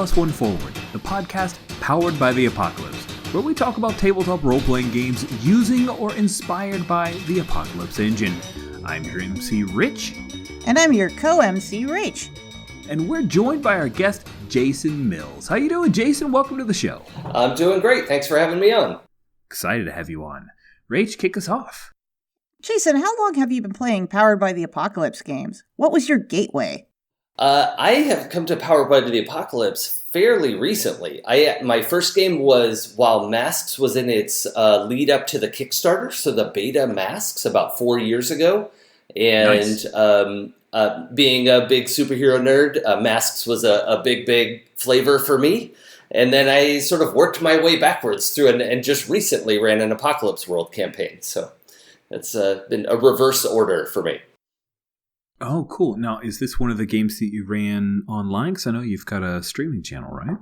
Plus One Forward, the podcast powered by the Apocalypse, where we talk about tabletop role-playing games using or inspired by the Apocalypse engine. I'm your MC, Rich. And I'm your co-MC, Rach. And we're joined by our guest, Jason Mills. How you doing, Jason? Welcome to the show. I'm doing great. Thanks for having me on. Excited to have you on. Rach, kick us off. Jason, how long have you been playing Powered by the Apocalypse games? What was your gateway? I have come to Powered by the Apocalypse fairly recently. My first game was while Masks was in its lead up to the Kickstarter, so the beta Masks about 4 years ago. And Nice. Being a big superhero nerd, Masks was a big flavor for me. And then I sort of worked my way backwards through and just recently ran an Apocalypse World campaign. So it's been a reverse order for me. Oh, cool. Now, is this one of the games that you ran online? Because I know you've got a streaming channel, right?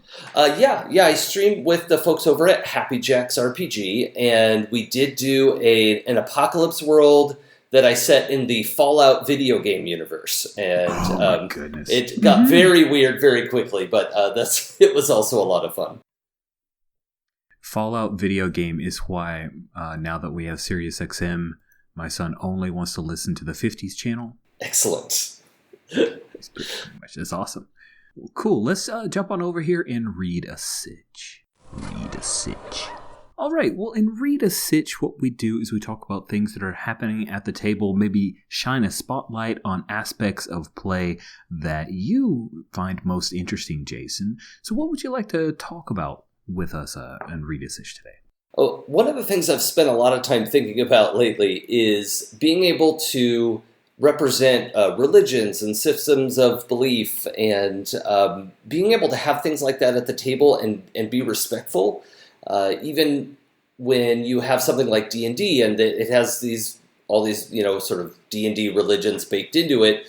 Yeah. I streamed with the folks over at Happy Jacks RPG, and we did do an Apocalypse World that I set in the Fallout video game universe. And my goodness. It got very weird very quickly, but it was also a lot of fun. Fallout video game is why, now that we have SiriusXM, my son only wants to listen to the 50s channel. Excellent. That's awesome. Well, cool. Let's jump on over here and read a sitch. All right. Well, in Read a Sitch, what we do is we talk about things that are happening at the table, maybe shine a spotlight on aspects of play that you find most interesting, Jason. So what would you like to talk about with us in Read a Sitch today? Oh, one of the things I've spent a lot of time thinking about lately is being able to represent religions and systems of belief, and being able to have things like that at the table and be respectful, even when you have something like D&D and it has all these sort of D&D religions baked into it.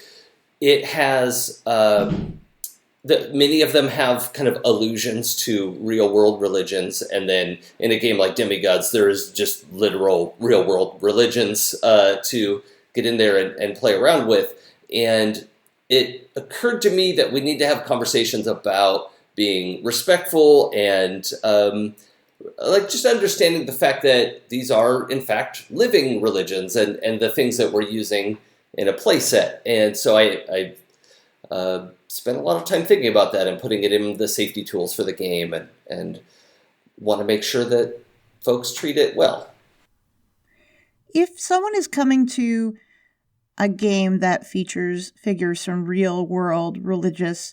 It has many of them have kind of allusions to real world religions, and then in a game like Demigods, there is just literal real world religions to get in there and play around with. And it occurred to me that we need to have conversations about being respectful and just understanding the fact that these are, in fact, living religions and the things that we're using in a play set. And so I spent a lot of time thinking about that and putting it in the safety tools for the game, and want to make sure that folks treat it well. If someone is coming to a game that features figures from real-world religious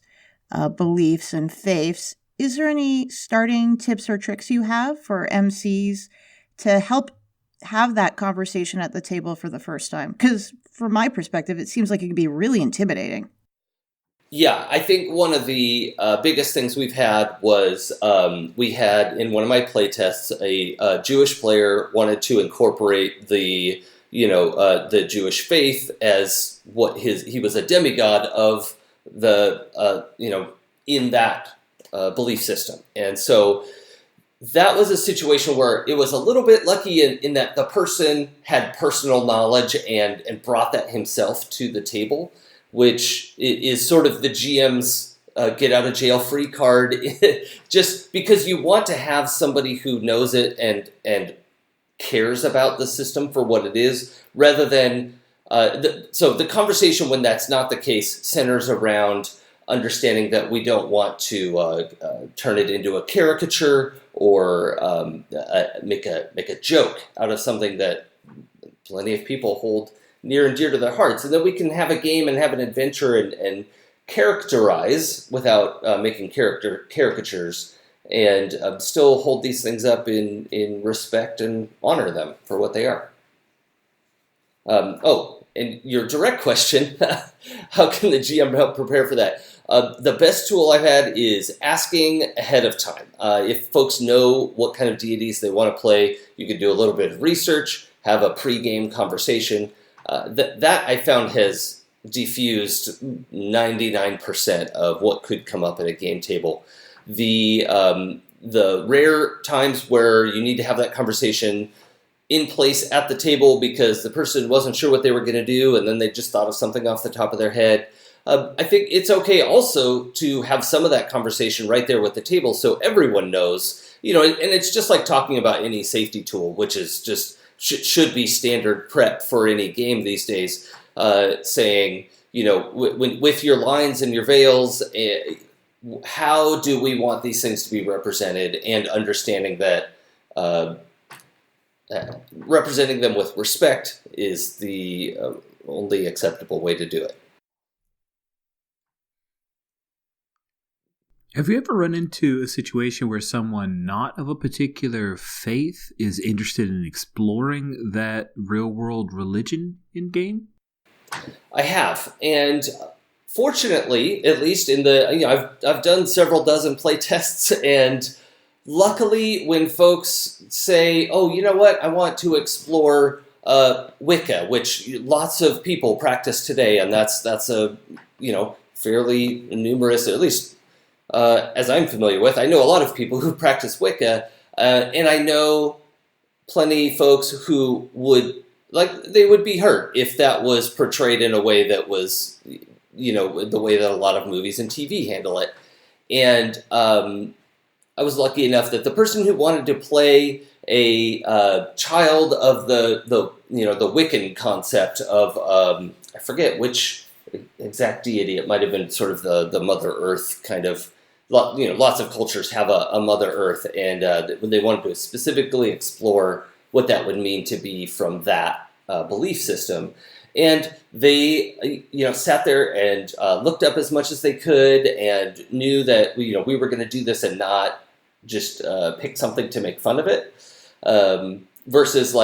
beliefs and faiths, is there any starting tips or tricks you have for MCs to help have that conversation at the table for the first time? Because from my perspective, it seems like it can be really intimidating. Yeah, I think one of the biggest things we've had was we had in one of my playtests a Jewish player wanted to incorporate the Jewish faith as he was a demigod of the in that belief system, and so that was a situation where it was a little bit lucky in that the person had personal knowledge and brought that himself to the table, which is sort of the GM's get out of jail free card, just because you want to have somebody who knows it and cares about the system for what it is, rather than so the conversation when that's not the case centers around understanding that we don't want to turn it into a caricature or make a joke out of something that plenty of people hold near and dear to their hearts, and then we can have a game and have an adventure and characterize without making caricatures, and still hold these things up in respect and honor them for what they are. And your direct question, how can the GM help prepare for that? The best tool I've had is asking ahead of time. If folks know what kind of deities they want to play, you can do a little bit of research, have a pre-game conversation. That I found has diffused 99% of what could come up at a game table. The rare times where you need to have that conversation, in place at the table because the person wasn't sure what they were going to do, and then they just thought of something off the top of their head. I think it's okay also to have some of that conversation right there with the table so everyone knows, and it's just like talking about any safety tool, which is just should be standard prep for any game these days, saying, with your lines and your veils, how do we want these things to be represented, and understanding that representing them with respect is the only acceptable way to do it. Have you ever run into a situation where someone not of a particular faith is interested in exploring that real-world religion in game? I have, and fortunately, at least in the I've done several dozen play tests, and luckily, when folks say, "Oh, you know what? I want to explore Wicca," which lots of people practice today, and that's a fairly numerous, at least. As I'm familiar with, I know a lot of people who practice Wicca, and I know plenty folks who they would be hurt if that was portrayed in a way that was, the way that a lot of movies and TV handle it. And I was lucky enough that the person who wanted to play a child of the Wiccan concept of I forget which exact deity. It might have been sort of the Mother Earth kind of. Lots of cultures have a Mother Earth, and when they wanted to specifically explore what that would mean to be from that belief system, and they sat there and looked up as much as they could, and knew that we were going to do this and not just pick something to make fun of it, versus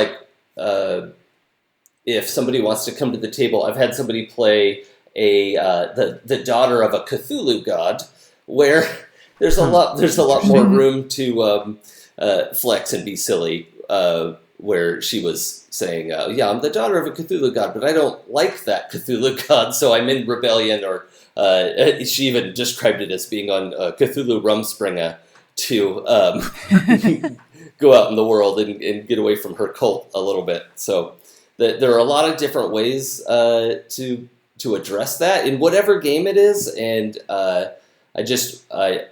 if somebody wants to come to the table. I've had somebody play the daughter of a Cthulhu god, where there's a lot more room to flex and be silly, where she was saying, I'm the daughter of a Cthulhu god, but I don't like that Cthulhu god, so I'm in rebellion, or she even described it as being on Cthulhu Rumspringa to go out in the world and get away from her cult a little bit. So there are a lot of different ways to address that in whatever game it is, and I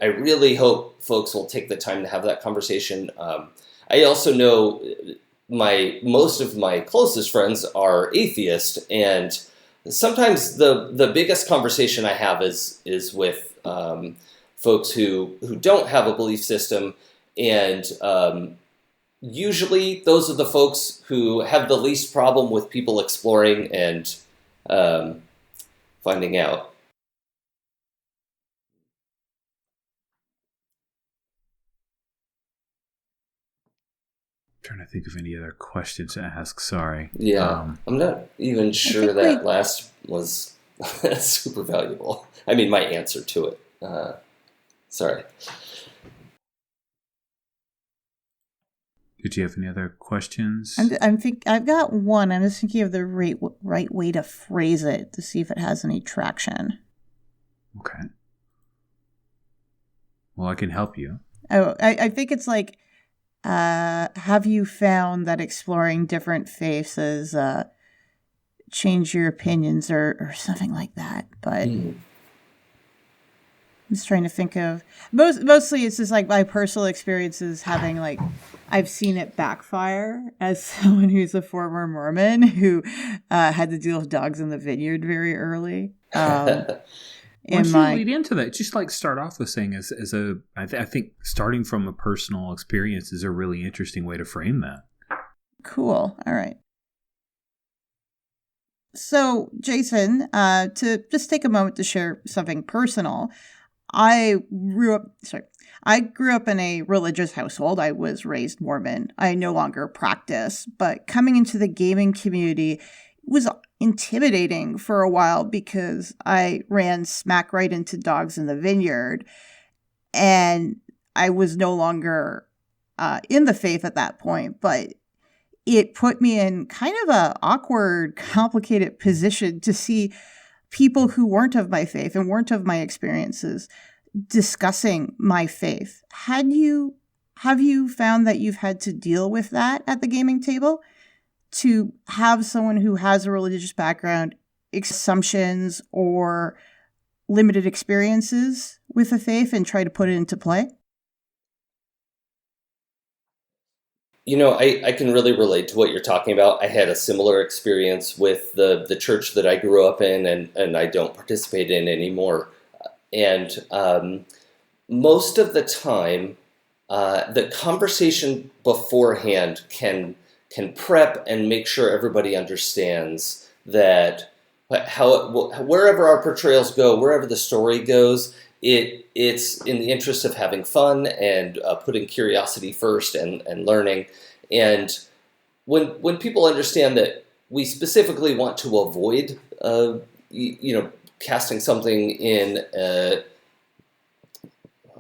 really hope folks will take the time to have that conversation. I also know most of my closest friends are atheist, and sometimes the biggest conversation I have is with folks who don't have a belief system, and usually those are the folks who have the least problem with people exploring and finding out. Trying to think of any other questions to ask. Sorry. Yeah, I'm not even sure that last was super valuable. I mean, my answer to it. Sorry. Did you have any other questions? I've got one. I'm just thinking of the right way to phrase it to see if it has any traction. Okay. Well, I can help you. Oh, I think it's like, have you found that exploring different faiths has changed your opinions or something like that? But I'm just trying to think of mostly it's just like my personal experiences having I've seen it backfire as someone who's a former Mormon who had to deal with dogs in the vineyard very early. Once you lead into that, just start off with saying I think starting from a personal experience is a really interesting way to frame that. Cool. All right. So, Jason, to just take a moment to share something personal, I grew up in a religious household. I was raised Mormon. I no longer practice, but coming into the gaming community was intimidating for a while because I ran smack right into dogs in the vineyard, and I was no longer in the faith at that point, but it put me in kind of a awkward, complicated position to see people who weren't of my faith and weren't of my experiences discussing my faith. Had you Have you found that you've had to deal with that at the gaming table? To have someone who has a religious background, assumptions, or limited experiences with the faith and try to put it into play? I can really relate to what you're talking about. I had a similar experience with the church that I grew up in and I don't participate in anymore. And most of the time, the conversation beforehand can prep and make sure everybody understands that wherever our portrayals go, wherever the story goes, it's in the interest of having fun and putting curiosity first and learning. And when people understand that we specifically want to avoid, casting something in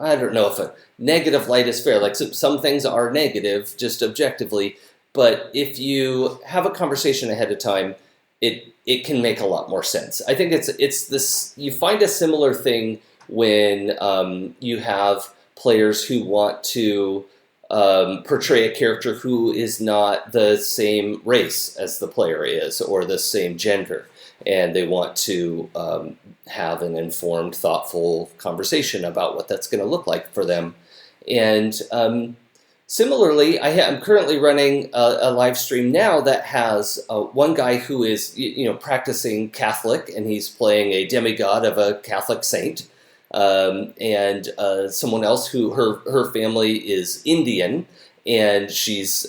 I don't know if a negative light is fair. Like some things are negative, just objectively. But if you have a conversation ahead of time, it can make a lot more sense. I think it's this. You find a similar thing when you have players who want to portray a character who is not the same race as the player is, or the same gender, and they want to have an informed, thoughtful conversation about what that's going to look like for them. And similarly, I'm currently running a live stream now that has one guy who is practicing Catholic, and he's playing a demigod of a Catholic saint, and someone else who her family is Indian, and she's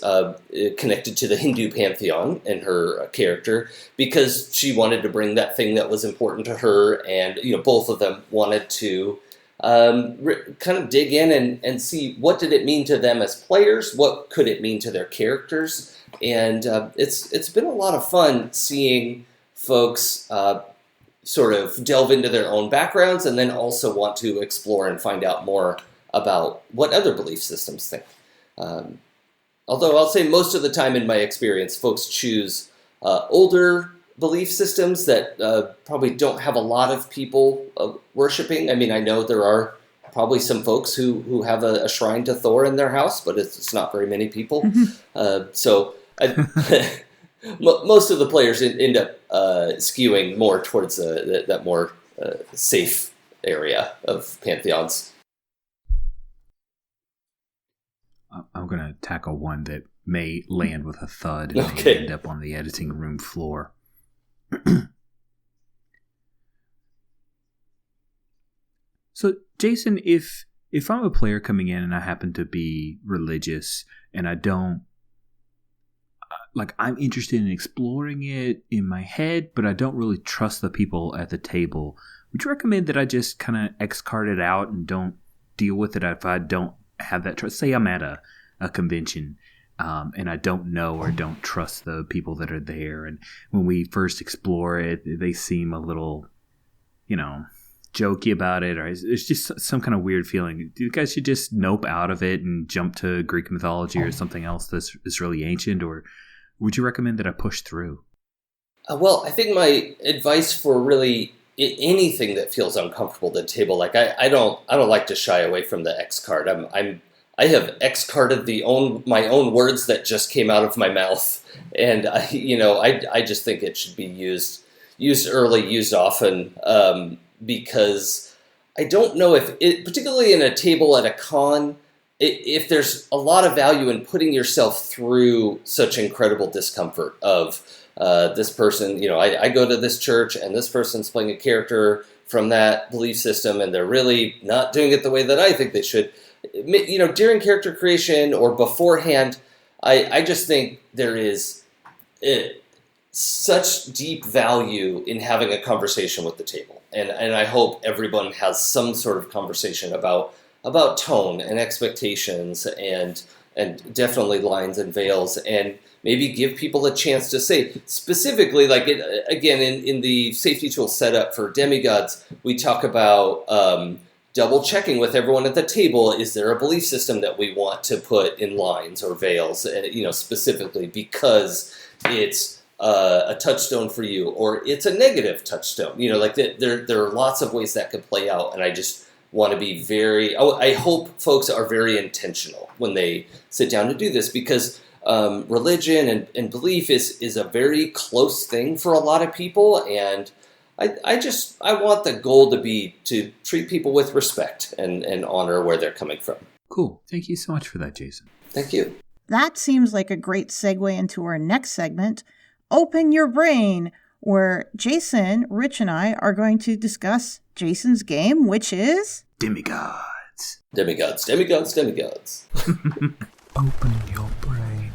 connected to the Hindu pantheon in her character because she wanted to bring that thing that was important to her, and both of them wanted to kind of dig in and see what did it mean to them as players, what could it mean to their characters, and it's been a lot of fun seeing folks sort of delve into their own backgrounds and then also want to explore and find out more about what other belief systems think. Although I'll say most of the time in my experience, folks choose older belief systems that probably don't have a lot of people worshiping. I mean, I know there are probably some folks who have a shrine to Thor in their house, but it's not very many people. Most of the players end up skewing more towards that more safe area of pantheons. I'm going to tackle one that may land with a thud and Okay. may end up on the editing room floor. So, Jason, if I'm a player coming in and I happen to be religious and I don't, I'm interested in exploring it in my head, but I don't really trust the people at the table, would you recommend that I just kind of X-card it out and don't deal with it if I don't have that trust? Say I'm at a convention and I don't know or don't trust the people that are there, and when we first explore it, they seem a little, jokey about it, or it's just some kind of weird feeling. You guys should just nope out of it and jump to Greek mythology or something else that's really ancient, or would you recommend that I push through? Well, I think my advice for really anything that feels uncomfortable at the table, I don't like to shy away from the X card. I have X-carded my own words that just came out of my mouth, and I just think it should be used early, used often, because I don't know if it, particularly in a table at a con, if there's a lot of value in putting yourself through such incredible discomfort of this person. I go to this church and this person's playing a character from that belief system, and they're really not doing it the way that I think they should. During character creation or beforehand, I just think there is such deep value in having a conversation with the table. And I hope everyone has some sort of conversation about tone and expectations and definitely lines and veils, and maybe give people a chance to say specifically, again, in the safety tool setup for Demigods, we talk about double checking with everyone at the table. Is there a belief system that we want to put in lines or veils, specifically because it's a touchstone for you, or it's a negative touchstone? There are lots of ways that could play out, and I just want to be I hope folks are very intentional when they sit down to do this, because religion and belief is a very close thing for a lot of people, and I want the goal to be to treat people with respect and honor where they're coming from. Cool. Thank you so much for that, Jason. Thank you. That seems like a great segue into our next segment, Open Your Brain, where Jason, Rich, and I are going to discuss Jason's game, which is... Demigods. Demigods, demigods, demigods. Open your brain.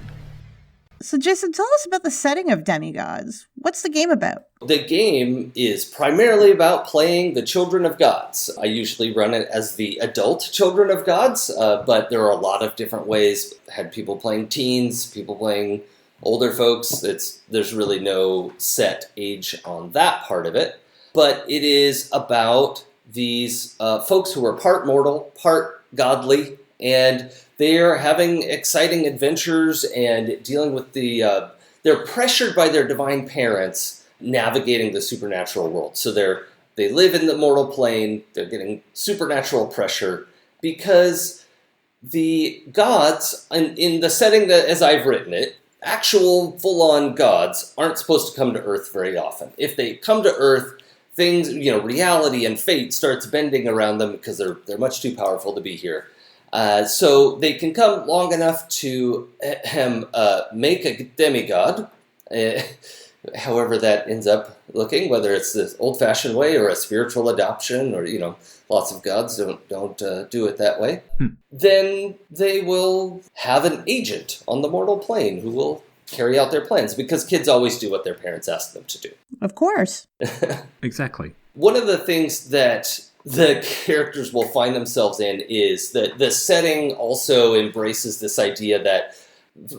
So Jason, tell us about the setting of Demigods. What's the game about? The game is primarily about playing the children of gods. I usually run it as the adult children of gods, but there are a lot of different ways. I had people playing teens, people playing older folks. There's really no set age on that part of it. But it is about these folks who are part mortal, part godly, and they're having exciting adventures and dealing with they're pressured by their divine parents navigating the supernatural world. So they live in the mortal plane, they're getting supernatural pressure because the gods, in the setting that as I've written it, actual full-on gods aren't supposed to come to Earth very often. If they come to Earth, things, reality and fate starts bending around them because they're much too powerful to be here. So they can come long enough to make a demigod, however that ends up looking, whether it's the old-fashioned way or a spiritual adoption, or lots of gods don't do it that way. Then they will have an agent on the mortal plane who will carry out their plans, because kids always do what their parents ask them to do. Of course. Exactly. One of the things that the characters will find themselves in is that the setting also embraces this idea that,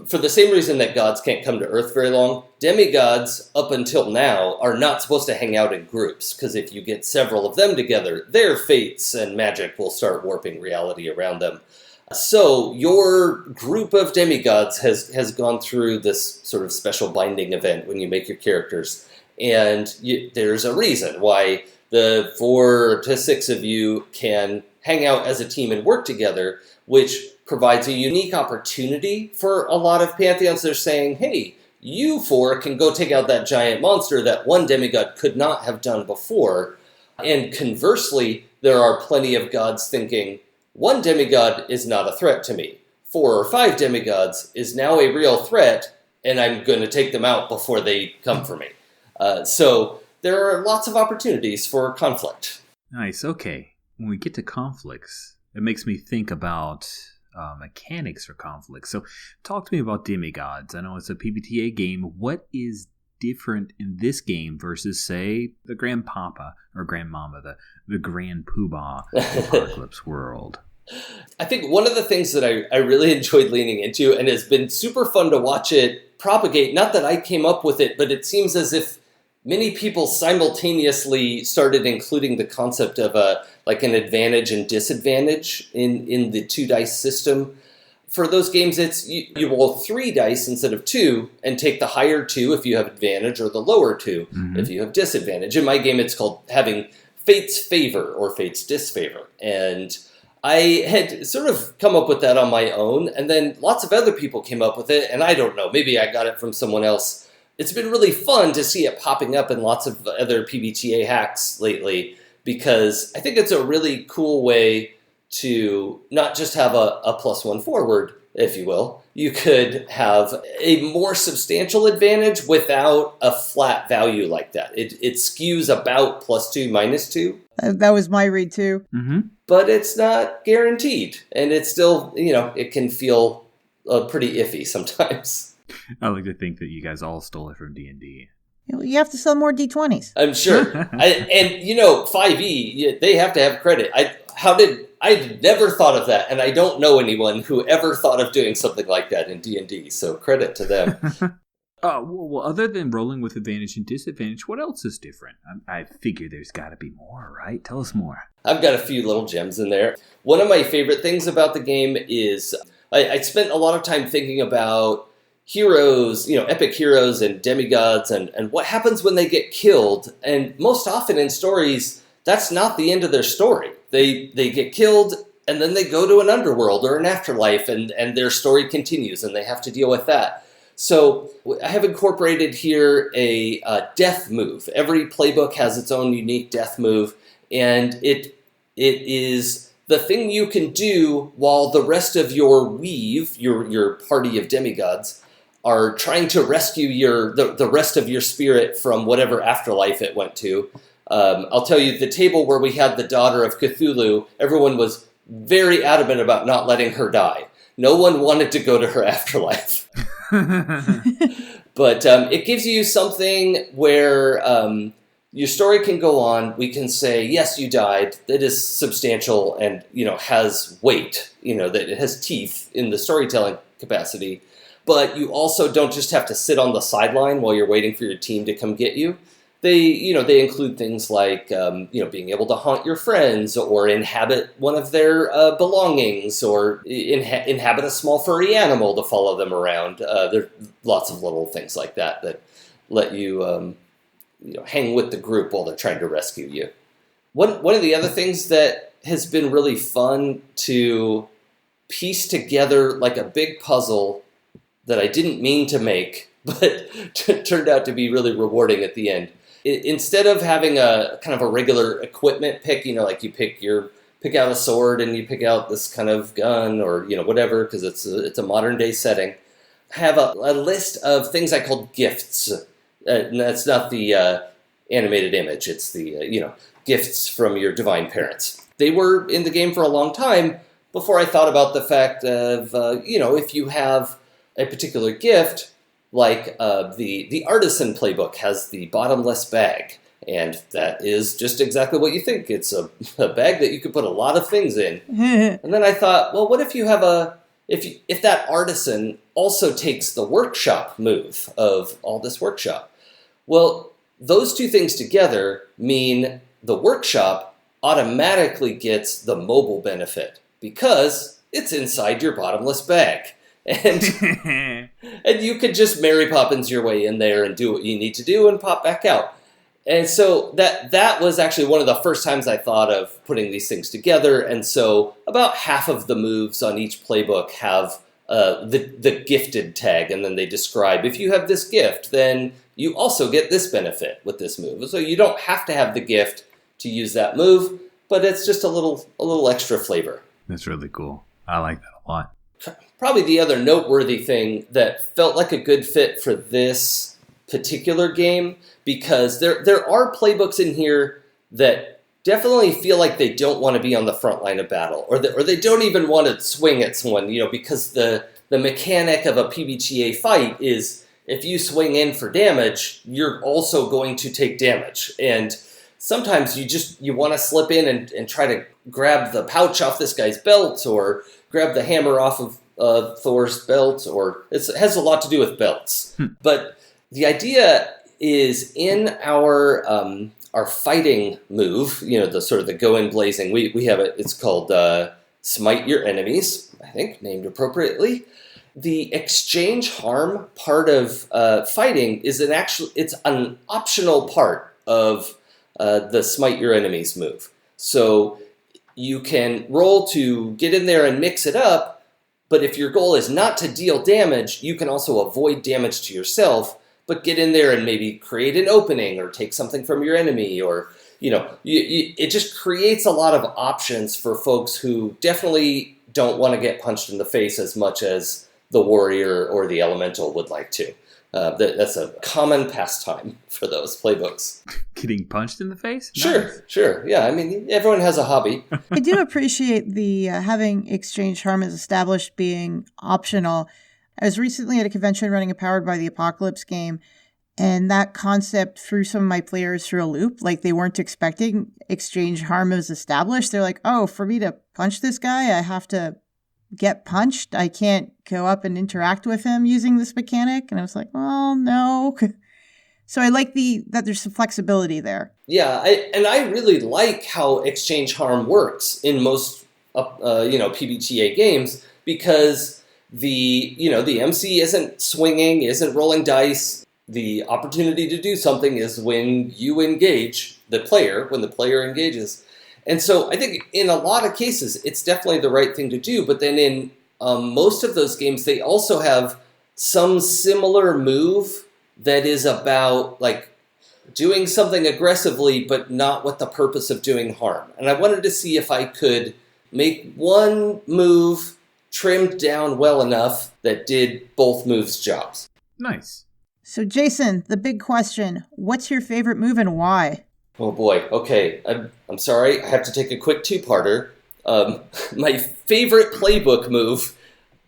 for the same reason that gods can't come to Earth very long, demigods, up until now, are not supposed to hang out in groups, because if you get several of them together, their fates and magic will start warping reality around them. So your group of demigods has gone through this sort of special binding event when you make your characters, and there's a reason why the 4 to 6 of you can hang out as a team and work together, which provides a unique opportunity for a lot of pantheons. They're saying, hey, you 4 can go take out that giant monster that one demigod could not have done before. And conversely, there are plenty of gods thinking, one demigod is not a threat to me. 4 or 5 demigods is now a real threat, and I'm going to take them out before they come for me. So there are lots of opportunities for conflict. Nice. Okay. When we get to conflicts, it makes me think about mechanics for conflicts. So talk to me about demigods. I know it's a PBTA game. What is different in this game versus, say, the Grandpapa or Grandmama, the Grand Poobah Apocalypse World? I think one of the things that I really enjoyed leaning into, and has been super fun to watch it propagate, not that I came up with it, but it seems as if many people simultaneously started including the concept of an advantage and disadvantage in the 2 dice system. For those games, it's you roll 3 dice instead of 2, and take the higher 2 if you have advantage, or the lower 2 if you have disadvantage. In my game, it's called having Fate's Favor or Fate's Disfavor. And I had sort of come up with that on my own, and then lots of other people came up with it, and I don't know, maybe I got it from someone else. It's been really fun to see it popping up in lots of other PBTA hacks lately, because I think it's a really cool way to not just have a +1 forward, if you will. You could have a more substantial advantage without a flat value like that. It skews about +2, -2. That was my read too. Mm-hmm. But it's not guaranteed. And it's still, it can feel pretty iffy sometimes. I like to think that you guys all stole it from D&D. You have to sell more D20s. I'm sure. 5e, they have to have credit. I never thought of that, and I don't know anyone who ever thought of doing something like that in D&D, so credit to them. Well, other than rolling with advantage and disadvantage, what else is different? I figure there's got to be more, right? Tell us more. I've got a few little gems in there. One of my favorite things about the game is I spent a lot of time thinking about heroes, epic heroes and demigods, and what happens when they get killed. And most often in stories, that's not the end of their story. They get killed, and then they go to an underworld or an afterlife, and their story continues, and they have to deal with that. So I have incorporated here a death move. Every playbook has its own unique death move, and it is the thing you can do while the rest of your weave, your party of demigods, are trying to rescue the rest of your spirit from whatever afterlife it went to. I'll tell you, the table where we had the daughter of Cthulhu, everyone was very adamant about not letting her die. No one wanted to go to her afterlife. But it gives you something where your story can go on. We can say, yes, you died. It is substantial and, has weight, that it has teeth in the storytelling capacity. But you also don't just have to sit on the sideline while you're waiting for your team to come get you. They include things like, being able to haunt your friends or inhabit one of their belongings or inhabit a small furry animal to follow them around. There are lots of little things like that let you, hang with the group while they're trying to rescue you. One of the other things that has been really fun to piece together like a big puzzle that I didn't mean to make, but turned out to be really rewarding at the end. Instead of having a kind of a regular equipment pick, like you pick out a sword and you pick out this kind of gun or whatever, because it's a modern day setting. I have a list of things I called gifts, and that's not the animated image. It's the gifts from your divine parents. They were in the game for a long time before I thought about the fact of if you have a particular gift. Like the artisan playbook has the bottomless bag, and that is just exactly what you think. It's a bag that you could put a lot of things in. And then I thought, well, what if you have if that artisan also takes the workshop move of all this workshop? Well, those two things together mean the workshop automatically gets the mobile benefit because it's inside your bottomless bag. And you could just Mary Poppins your way in there and do what you need to do and pop back out. And so that was actually one of the first times I thought of putting these things together. And so about half of the moves on each playbook have the gifted tag, and then they describe, if you have this gift, then you also get this benefit with this move. So you don't have to have the gift to use that move, but it's just a little extra flavor. That's really cool. I like that a lot. Probably the other noteworthy thing that felt like a good fit for this particular game, because there are playbooks in here that definitely feel like they don't want to be on the front line of battle, or they don't even want to swing at someone, because the mechanic of a PBTA fight is if you swing in for damage, you're also going to take damage. And sometimes you want to slip in and try to grab the pouch off this guy's belt, or grab the hammer off of Thor's belt, or it has a lot to do with belts. But the idea is in our fighting move, the sort of the go in blazing, we have it, it's called Smite Your Enemies, I think, named appropriately. The exchange harm part of fighting is it's an optional part of the Smite Your Enemies move. So you can roll to get in there and mix it up, but if your goal is not to deal damage, you can also avoid damage to yourself, but get in there and maybe create an opening or take something from your enemy, or, it just creates a lot of options for folks who definitely don't want to get punched in the face as much as the warrior or the elemental would like to. That's a common pastime for those playbooks. Getting punched in the face? Sure. Yeah, I mean, everyone has a hobby. I do appreciate the having exchange harm as established being optional. I was recently at a convention running a Powered by the Apocalypse game, and that concept threw some of my players through a loop. Like, they weren't expecting exchange harm as established. They're like, oh, for me to punch this guy, I have to get punched. I can't go up and interact with him using this mechanic. And I was like, well, no. So I like that there's some flexibility there. Yeah, I really like how exchange harm works in most PBTA games, because the MC isn't swinging, isn't rolling dice. The opportunity to do something is when you engage the player, when the player engages. And so I think in a lot of cases, it's definitely the right thing to do. But then in most of those games, they also have some similar move that is about like doing something aggressively, but not with the purpose of doing harm. And I wanted to see if I could make one move trimmed down well enough that did both moves' jobs. Nice. So, Jason, the big question, what's your favorite move and why? Oh boy. Okay. I'm sorry. I have to take a quick two-parter. My favorite playbook move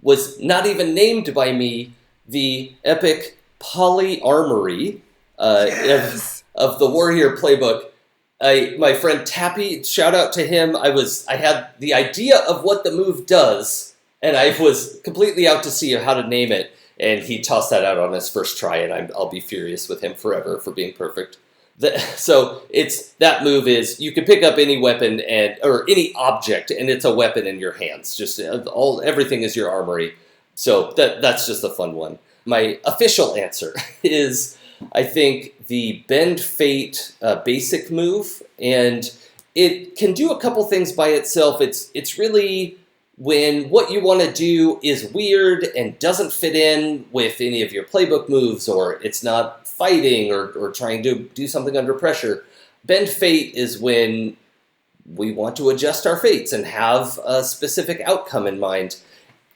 was not even named by me, the epic Polyarmory of the Warrior playbook. My friend Tappy, shout out to him. I had the idea of what the move does, and I was completely out to see how to name it, and he tossed that out on his first try, and I'll be furious with him forever for being perfect. So that move is you can pick up any weapon or any object, and it's a weapon in your hands. Just everything is your armory. So that's just a fun one. My official answer is, I think, the Bend Fate basic move, and it can do a couple things by itself. It's really when what you want to do is weird and doesn't fit in with any of your playbook moves, or it's not fighting or trying to do something under pressure. Bend Fate is when we want to adjust our fates and have a specific outcome in mind.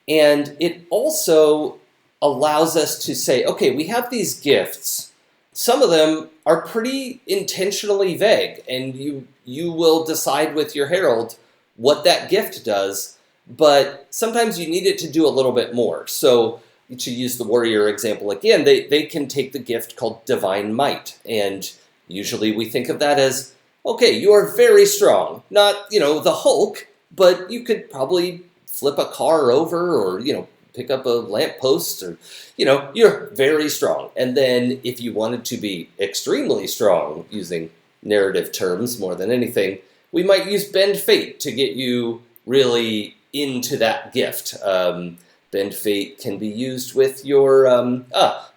And it also allows us to say, okay, we have these gifts. Some of them are pretty intentionally vague, and you will decide with your herald what that gift does, but sometimes you need it to do a little bit more. So to use the warrior example again, they can take the gift called Divine Might, and usually we think of that as, okay, you are very strong. Not, the Hulk, but you could probably flip a car over or, pick up a lamppost or, you're very strong. And then if you wanted to be extremely strong, using narrative terms more than anything, we might use Bend Fate to get you really into that gift. Bend Fate can be used with your,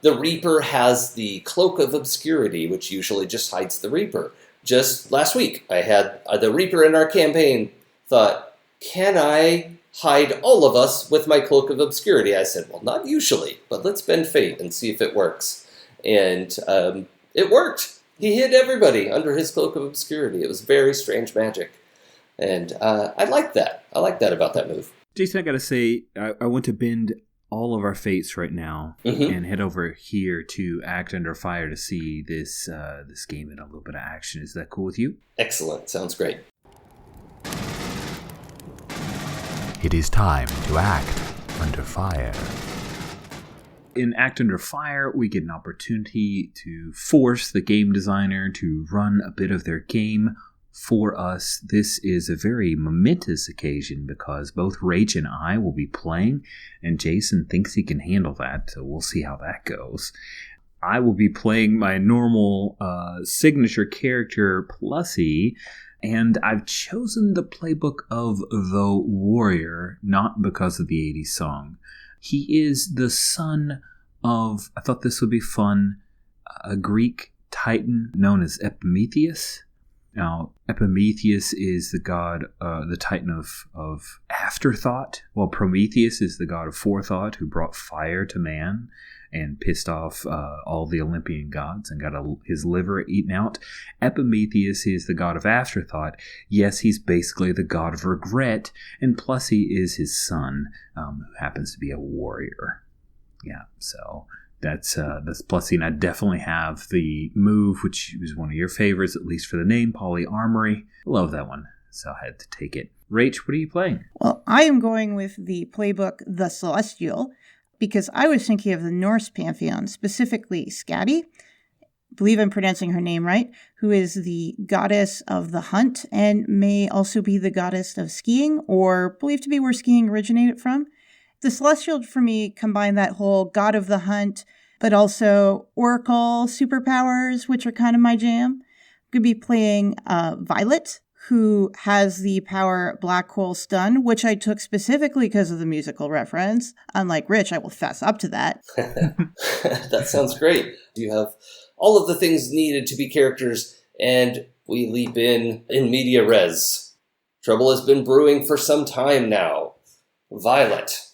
the Reaper has the Cloak of Obscurity, which usually just hides the Reaper. Just last week, I had the Reaper in our campaign, thought, can I hide all of us with my Cloak of Obscurity? I said, well, not usually, but let's Bend Fate and see if it works. And it worked. He hid everybody under his Cloak of Obscurity. It was very strange magic. And I like that. I like that about that move. Jason, I gotta say, I want to bend all of our fates right now and head over here to Act Under Fire to see this game in a little bit of action. Is that cool with you? Excellent. Sounds great. It is time to act under fire. In Act Under Fire, we get an opportunity to force the game designer to run a bit of their game for us. This is a very momentous occasion because both Rach and I will be playing, and Jason thinks he can handle that, so we'll see how that goes. I will be playing my normal signature character, Plussy, and I've chosen the playbook of the Warrior, not because of the 80s song. He is the son of, I thought this would be fun, a Greek titan known as Epimetheus. Now, Epimetheus is the god, the titan of afterthought, while Prometheus is the god of forethought who brought fire to man and pissed off all the Olympian gods and got his liver eaten out. Epimetheus is the god of afterthought. Yes, he's basically the god of regret, and Plussy is his son, who happens to be a warrior. Yeah, so that's Plussy, and I definitely have the move, which was one of your favorites, at least for the name, Polyarmory. Love that one, so I had to take it. Rach, what are you playing? Well, I am going with the playbook The Celestial, because I was thinking of the Norse pantheon, specifically Skadi, I believe I'm pronouncing her name right, who is the goddess of the hunt and may also be the goddess of skiing, or believed to be where skiing originated from. The Celestial, for me, combined that whole god of the hunt, but also oracle superpowers, which are kind of my jam. I'm going to be playing Violet, who has the power Black Hole Stun, which I took specifically because of the musical reference. Unlike Rich, I will fess up to that. That sounds great. You have all of the things needed to be characters, and we leap in media res. Trouble has been brewing for some time now. Violet.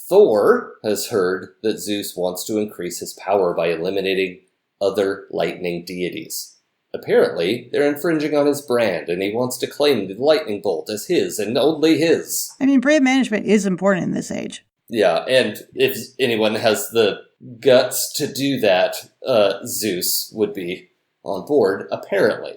Thor has heard that Zeus wants to increase his power by eliminating other lightning deities. Apparently, they're infringing on his brand, and he wants to claim the lightning bolt as his and only his. I mean, brand management is important in this age. Yeah, and if anyone has the guts to do that, Zeus would be on board, apparently.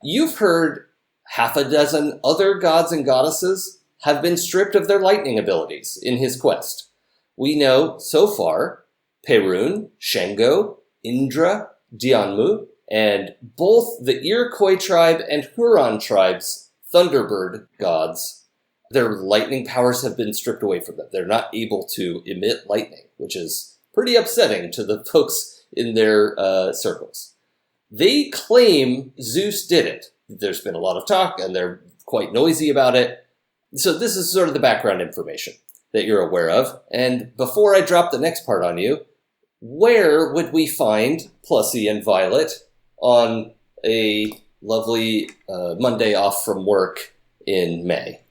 You've heard half a dozen other gods and goddesses have been stripped of their lightning abilities in his quest. We know, so far, Perun, Shengo, Indra, Dianmu, and both the Iroquois tribe and Huron tribes' Thunderbird gods, their lightning powers have been stripped away from them. They're not able to emit lightning, which is pretty upsetting to the folks in their circles. They claim Zeus did it. There's been a lot of talk, and they're quite noisy about it. So this is sort of the background information that you're aware of. And before I drop the next part on you, where would we find Plussy and Violet on a lovely Monday off from work in May?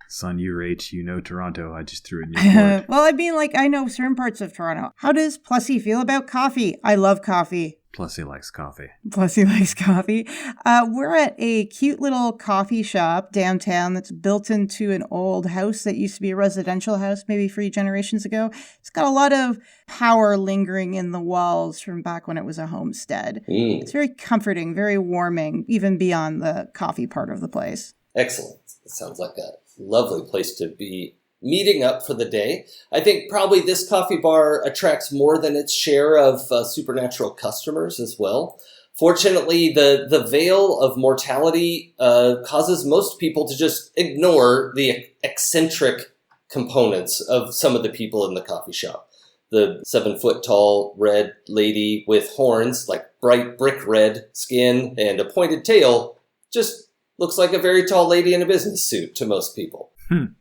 Son, UH, you know Toronto. I just threw it in your board. Well, I mean, I know certain parts of Toronto. How does Plussy feel about coffee? I love coffee. Plussy likes coffee. Plussy likes coffee. We're at a cute little coffee shop downtown that's built into an old house that used to be a residential house maybe 3 generations ago. It's got a lot of power lingering in the walls from back when it was a homestead. It's very comforting, very warming, even beyond the coffee part of the place. Excellent. It sounds like a lovely place to be meeting up for the day. I think probably this coffee bar attracts more than its share of supernatural customers as well. Fortunately, the veil of mortality causes most people to just ignore the eccentric components of some of the people in the coffee shop. The 7-foot-tall red lady with horns, like bright brick red skin and a pointed tail, just looks like a very tall lady in a business suit to most people.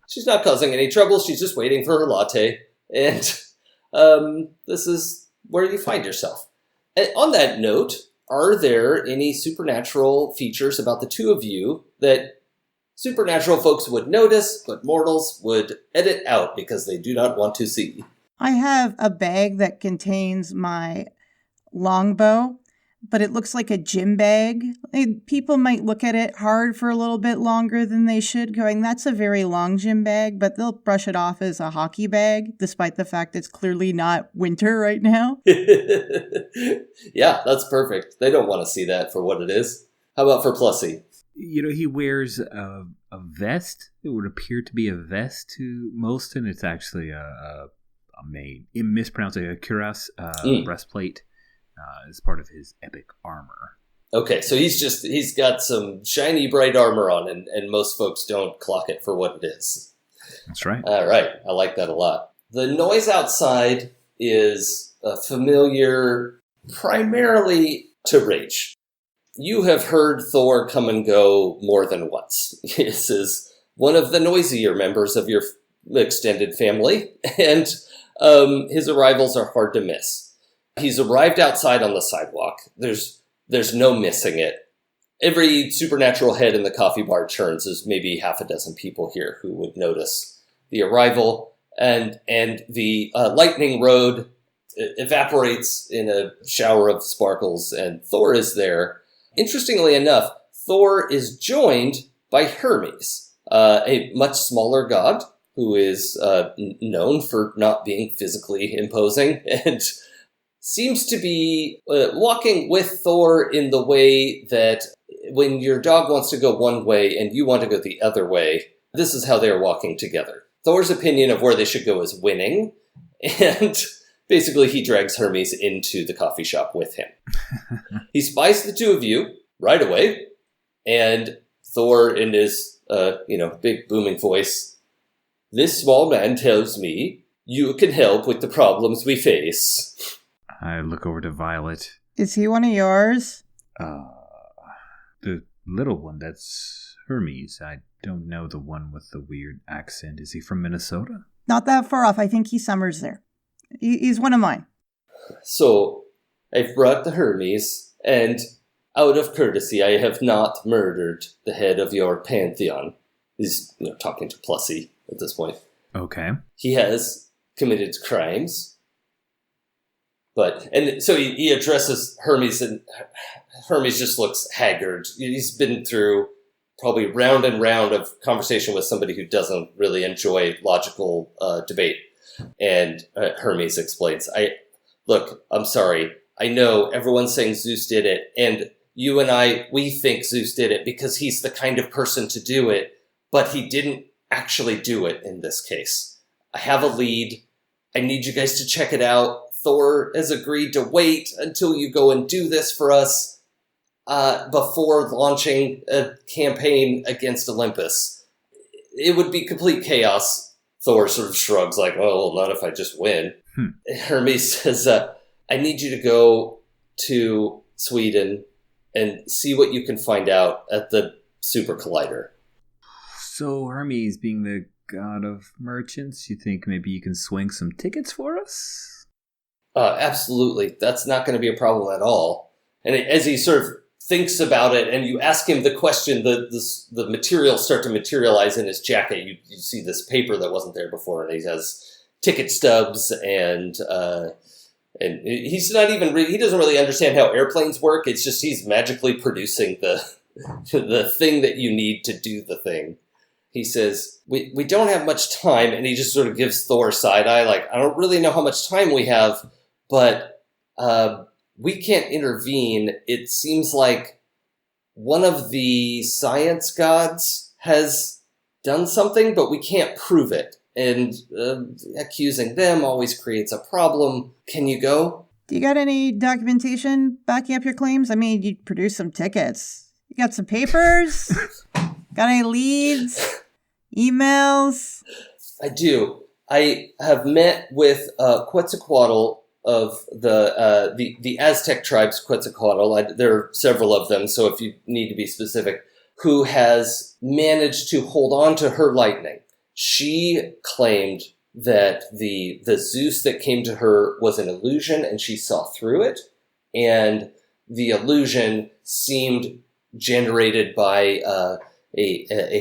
She's not causing any trouble. She's just waiting for her latte. And this is where you find yourself. And on that note, are there any supernatural features about the two of you that supernatural folks would notice, but mortals would edit out because they do not want to see? I have a bag that contains my longbow, but it looks like a gym bag. People might look at it hard for a little bit longer than they should, going, that's a very long gym bag, but they'll brush it off as a hockey bag, despite the fact it's clearly not winter right now. Yeah, that's perfect. They don't want to see that for what it is. How about for Plussy? You know, he wears a vest. It would appear to be a vest to most, and it's actually a main, mispronounced, a cuirass breastplate. As part of his epic armor. Okay, so he's got some shiny, bright armor on, and most folks don't clock it for what it is. That's right. All right, I like that a lot. The noise outside is familiar primarily to Rach. You have heard Thor come and go more than once. This is one of the noisier members of your extended family, and his arrivals are hard to miss. He's arrived outside on the sidewalk. There's no missing it. Every supernatural head in the coffee bar turns. There's maybe half a dozen people here who would notice the arrival. And the lightning road evaporates in a shower of sparkles, and Thor is there. Interestingly enough, Thor is joined by Hermes, a much smaller god who is known for not being physically imposing and seems to be walking with Thor in the way that when your dog wants to go one way and you want to go the other way, this is how they're walking together. Thor's opinion of where they should go is winning, and basically he drags Hermes into the coffee shop with him. He spies the two of you right away, and Thor, in his big booming voice, "This small man tells me you can help with the problems we face." I look over to Violet. Is he one of yours? The little one, that's Hermes. I don't know the one with the weird accent. Is he from Minnesota? Not that far off. I think he summers there. He's one of mine. So, I've brought the Hermes, and out of courtesy, I have not murdered the head of your pantheon. He's talking to Plessy at this point. Okay. He has committed crimes. And so he addresses Hermes, and Hermes just looks haggard. He's been through probably round and round of conversation with somebody who doesn't really enjoy logical debate. And Hermes explains, I'm sorry. I know everyone's saying Zeus did it, and you and I, we think Zeus did it because he's the kind of person to do it, but he didn't actually do it in this case. I have a lead. I need you guys to check it out. Thor has agreed to wait until you go and do this for us before launching a campaign against Olympus. It would be complete chaos. Thor sort of shrugs like, well, not if I just win. Hermes says, I need you to go to Sweden and see what you can find out at the Super Collider. So Hermes, being the god of merchants, you think maybe you can swing some tickets for us? Absolutely. That's not going to be a problem at all. And as he sort of thinks about it, and you ask him the question, the materials start to materialize in his jacket. You see this paper that wasn't there before, and he has ticket stubs, and he's not even he doesn't really understand how airplanes work. It's just he's magically producing the thing that you need to do the thing. He says, we don't have much time, and he just sort of gives Thor a side eye, like, I don't really know how much time we have, but we can't intervene. It seems like one of the science gods has done something, but we can't prove it. And accusing them always creates a problem. Can you go? Do you got any documentation backing up your claims? I mean, you produced some tickets. You got some papers? Got any leads? Emails? I do. I have met with Quetzalcoatl of the Aztec tribes, Quetzalcoatl. There are several of them, so if you need to be specific, who has managed to hold on to her lightning. She claimed that the Zeus that came to her was an illusion, and she saw through it, and the illusion seemed generated by a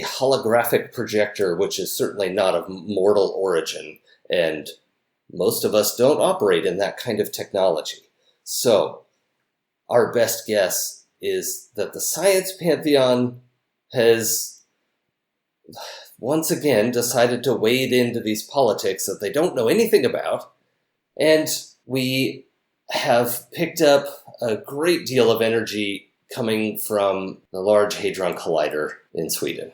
holographic projector, which is certainly not of mortal origin, and most of us don't operate in that kind of technology. So, our best guess is that the science pantheon has once again decided to wade into these politics that they don't know anything about, and we have picked up a great deal of energy coming from the Large Hadron Collider in Sweden.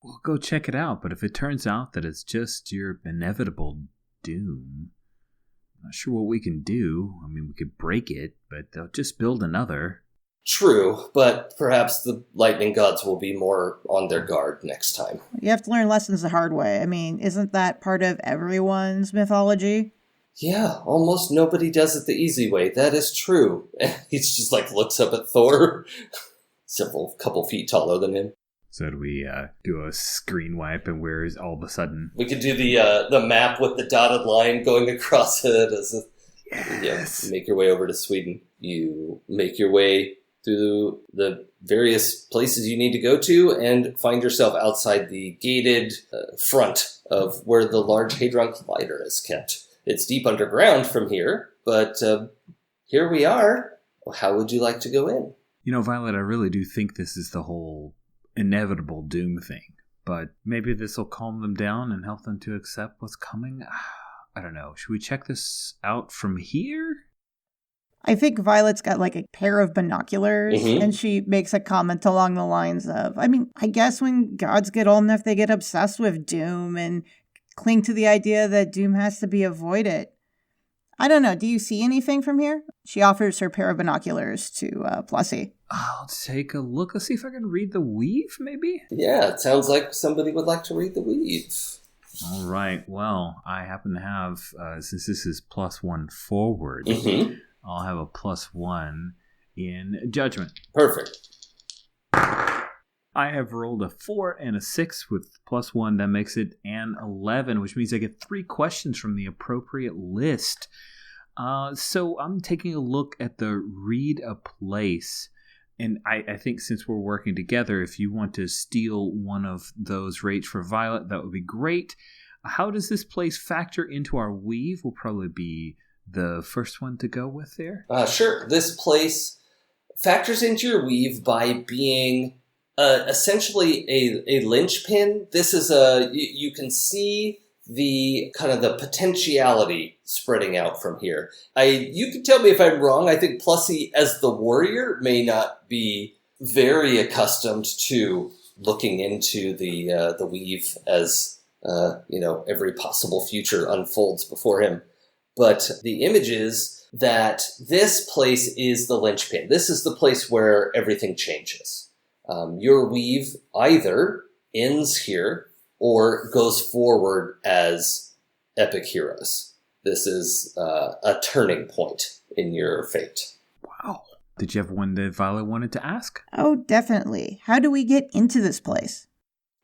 We'll go check it out, but if it turns out that it's just your inevitable doom, I'm not sure what we can do. I mean, we could break it, but they'll just build another. True, but perhaps the lightning gods will be more on their guard next time. You have to learn lessons the hard way. I mean, isn't that part of everyone's mythology? Yeah, almost nobody does it the easy way. That is true. He's just looks up at Thor, couple feet taller than him. So do we do a screen wipe, and where's all of a sudden? We could do the map with the dotted line going across it Yes. Make your way over to Sweden. You make your way through the various places you need to go to and find yourself outside the gated front of where the Large Hadron Collider is kept. It's deep underground from here, but here we are. How would you like to go in? You know, Violet, I really do think this is the whole inevitable doom thing, but maybe this will calm them down and help them to accept what's coming. I don't know. Should we check this out from here? I think Violet's got a pair of binoculars, and she makes a comment along the lines of, I mean, I guess when gods get old enough, they get obsessed with doom and cling to the idea that doom has to be avoided. I don't know. Do you see anything from here? She offers her pair of binoculars to Plessy. I'll take a look. Let's see if I can read the weave, maybe? Yeah, it sounds like somebody would like to read the weave. All right. Well, I happen to have, since this is +1 forward, I'll have a +1 in judgment. Perfect. I have rolled a 4 and a 6 with +1. That makes it an 11, which means I get 3 questions from the appropriate list. So I'm taking a look at the read a place. And I think since we're working together, if you want to steal one of those rates for Violet, that would be great. How does this place factor into our weave? Will probably be the first one to go with there. Sure. This place factors into your weave by being essentially a linchpin. This is you can see the kind of the potentiality spreading out from here. You can tell me if I'm wrong. I think Plussy, as the warrior, may not be very accustomed to looking into the weave as every possible future unfolds before him. But the image is that this place is the linchpin. This is the place where everything changes. Your weave either ends here or goes forward as epic heroes. This is a turning point in your fate. Wow. Did you have one that Violet wanted to ask? Oh, definitely. How do we get into this place?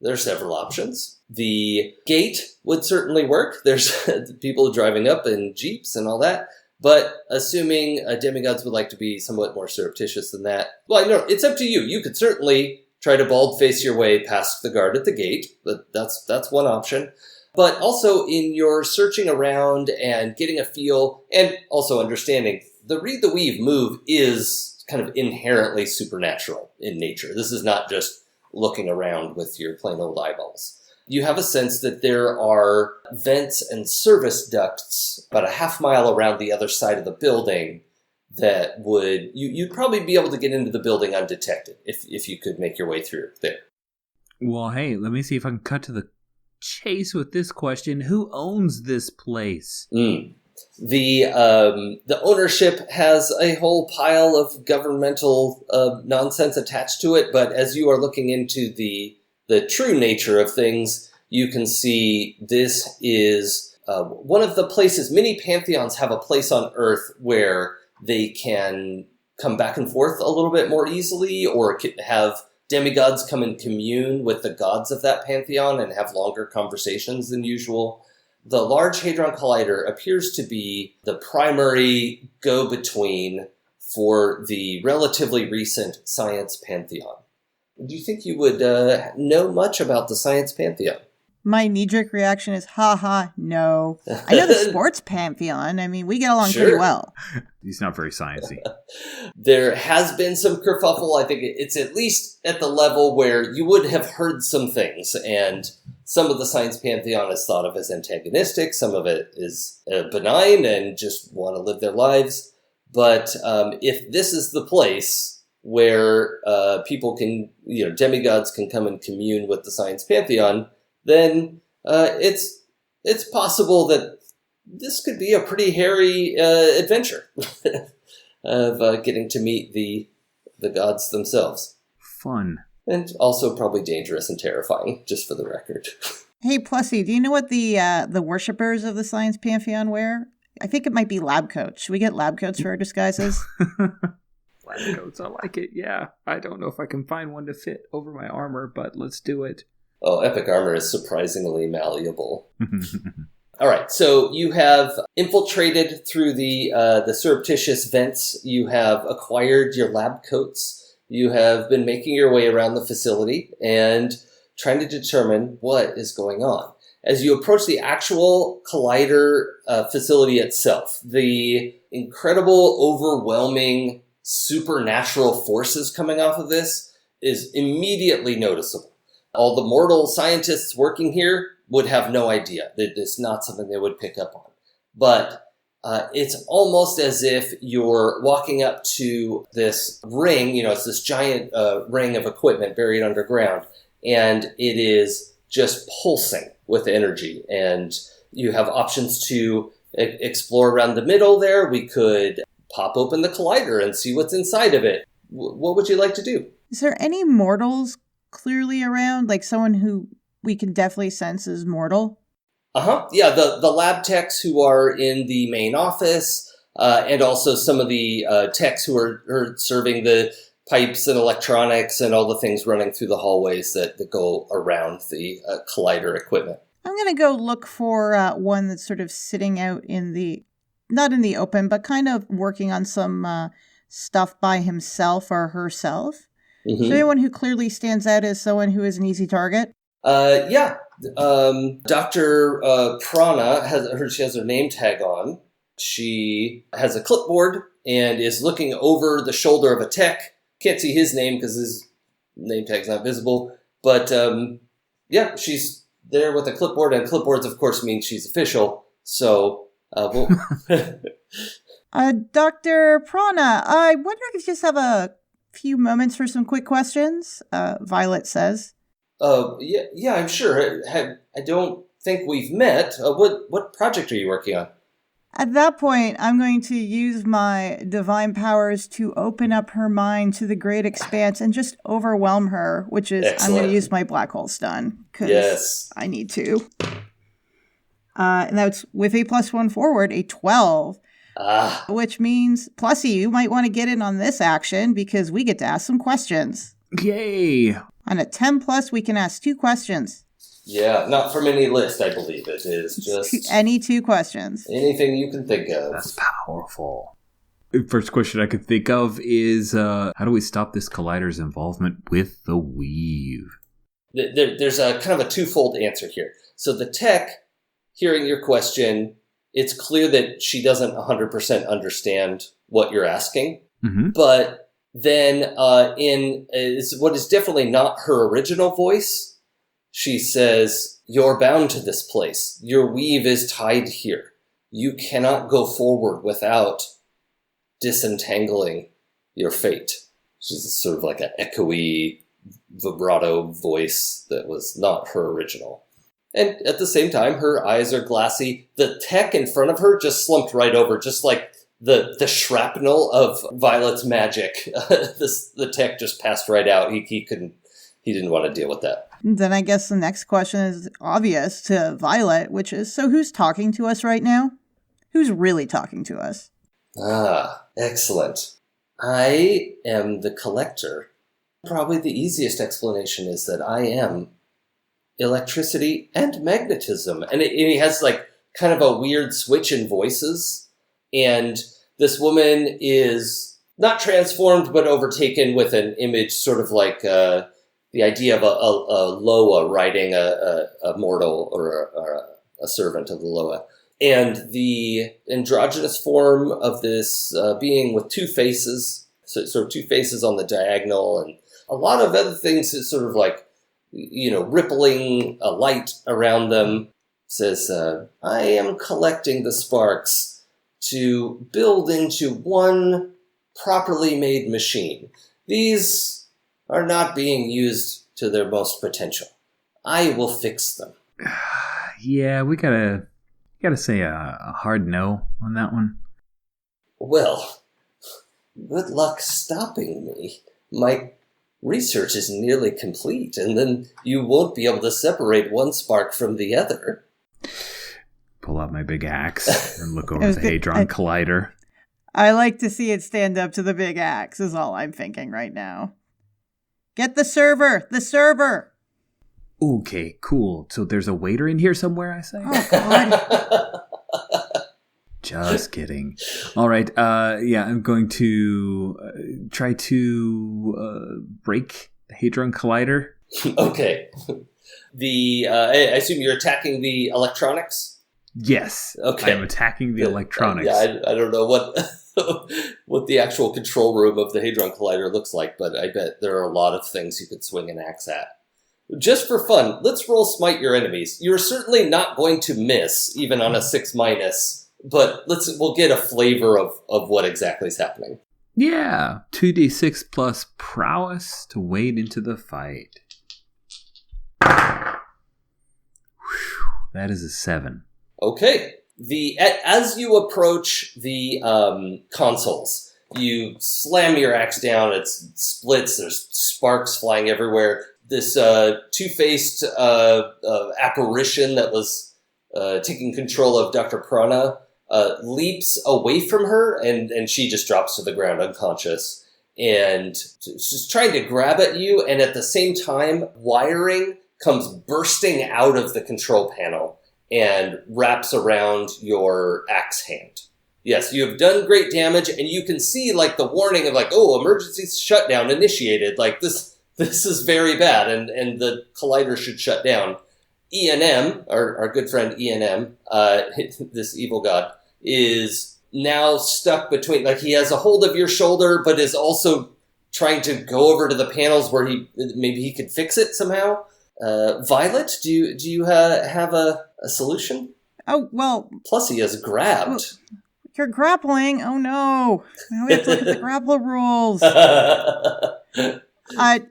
There are several options. The gate would certainly work. There's people driving up in jeeps and all that. But assuming Demigods would like to be somewhat more surreptitious than that, well, no, it's up to you. You could certainly try to bald-face your way past the guard at the gate. But that's one option. But also in your searching around and getting a feel, and also understanding, the Read the Weave move is kind of inherently supernatural in nature. This is not just looking around with your plain old eyeballs. You have a sense that there are vents and service ducts about a half mile around the other side of the building that you'd probably be able to get into the building undetected if you could make your way through there. Well, hey, let me see if I can cut to the chase with this question. Who owns this place? The ownership has a whole pile of governmental nonsense attached to it, but as you are looking into the true nature of things, you can see this is one of the places. Many pantheons have a place on Earth where they can come back and forth a little bit more easily, or have demigods come and commune with the gods of that pantheon and have longer conversations than usual. The Large Hadron Collider appears to be the primary go-between for the relatively recent science pantheon. Do you think you would know much about the science pantheon? My knee-jerk reaction is, no. I know the sports pantheon. I mean, we get along Sure. pretty well. He's not very sciencey. There has been some kerfuffle. I think it's at least at the level where you would have heard some things, and some of the science pantheon is thought of as antagonistic. Some of it is benign and just want to live their lives. But if this is the place where people can, demigods can come and commune with the science pantheon, then it's possible that this could be a pretty hairy adventure of getting to meet the gods themselves. Fun. And also probably dangerous and terrifying, just for the record. Hey, Plussy, do you know what the worshippers of the science pantheon wear? I think it might be lab coats. Should we get lab coats for our disguises? Lab coats, I like it, yeah. I don't know if I can find one to fit over my armor, but let's do it. Oh, epic armor is surprisingly malleable. All right, so you have infiltrated through the surreptitious vents. You have acquired your lab coats. You have been making your way around the facility and trying to determine what is going on. As you approach the actual Collider facility itself, the incredible, overwhelming, supernatural forces coming off of this is immediately noticeable. All the mortal scientists working here would have no idea. It's not something they would pick up on. But it's almost as if you're walking up to this ring, it's this giant ring of equipment buried underground, and it is just pulsing with energy. And you have options to explore around the middle there. We could pop open the Collider and see what's inside of it. What would you like to do? Is there any mortals clearly around? Like someone who we can definitely sense is mortal? Yeah, the lab techs who are in the main office, and also some of the techs who are serving the pipes and electronics and all the things running through the hallways that go around the Collider equipment. I'm going to go look for one that's sort of sitting out in the, not in the open, but kind of working on some stuff by himself or herself? Mm-hmm. Is there anyone who clearly stands out as someone who is an easy target? Yeah. Dr. Prana, she has her name tag on. She has a clipboard and is looking over the shoulder of a tech. Can't see his name because his name tag's not visible. But yeah, she's there with a clipboard, and clipboards, of course, mean she's official. So we'll... Dr. Prana, I wonder if you just have a few moments for some quick questions, Violet says. Yeah, I'm sure. I don't think we've met. What project are you working on? At that point, I'm going to use my divine powers to open up her mind to the great expanse and just overwhelm her, which is Excellent. I'm going to use my black hole stun because Yes. I need to. And that's with a +1 forward, a 12. Which means, Plussy, you might want to get in on this action because we get to ask some questions. Yay! On a 10+, we can ask 2 questions. Yeah, not from any list, I believe it is. Just any 2 questions. anything you can think of. That's powerful. First question I could think of is, how do we stop this collider's involvement with the weave? There's a kind of a twofold answer here. So the tech, hearing your question, it's clear that she doesn't 100% understand what you're asking. Mm-hmm. But then in what is definitely not her original voice, she says, "You're bound to this place. Your weave is tied here. You cannot go forward without disentangling your fate." She's sort of like an echoey vibrato voice that was not her original. And at the same time, her eyes are glassy. The tech in front of her just slumped right over, just like the shrapnel of Violet's magic. The tech just passed right out. He didn't want to deal with that. Then I guess the next question is obvious to Violet, which is, so who's talking to us right now? Who's really talking to us? Excellent. I am the collector. Probably the easiest explanation is that I am electricity and magnetism. And he has like kind of a weird switch in voices. And this woman is not transformed, but overtaken with an image sort of like the idea of a Loa riding a mortal or a servant of the Loa. And the androgynous form of this being with 2 faces, so sort of 2 faces on the diagonal, and a lot of other things is sort of like, rippling a light around them, says, "I am collecting the sparks to build into one properly made machine. These are not being used to their most potential. I will fix them." Yeah, we gotta say a hard no on that one. Well, good luck stopping me. My research is nearly complete, and then you won't be able to separate one spark from the other. Pull out my big axe and look over the Hadron Collider. I like to see it stand up to the big axe, is all I'm thinking right now. Get the server! The server! Okay, cool. So there's a waiter in here somewhere, I say? Oh, God. Just kidding. All right. Yeah, I'm going to try to break the Hadron Collider. Okay. I assume you're attacking the electronics? Yes. Okay. I'm attacking the electronics. Yeah, I don't know what the actual control room of the Hadron Collider looks like, but I bet there are a lot of things you could swing an axe at. Just for fun, let's roll Smite Your Enemies. You're certainly not going to miss, even on a 6-, but we'll get a flavor of what exactly is happening. Yeah. 2d6 plus prowess to wade into the fight. Whew, that is a 7. Okay. As you approach the consoles, you slam your axe down, it splits, there's sparks flying everywhere. This two-faced apparition that was taking control of Dr. Prana leaps away from her, and she just drops to the ground unconscious. And she's trying to grab at you, and at the same time, wiring comes bursting out of the control panel and wraps around your axe hand. Yes, you have done great damage, and you can see like the warning of like, oh, emergency shutdown initiated. Like this is very bad, and the collider should shut down. E&M, our good friend E&M, this evil god, is now stuck between, like he has a hold of your shoulder, but is also trying to go over to the panels where maybe he could fix it somehow. Violet, do you have a solution? Oh, well. Plus he is grabbed. You're grappling. Oh, no. Now we have to look at the grapple rules.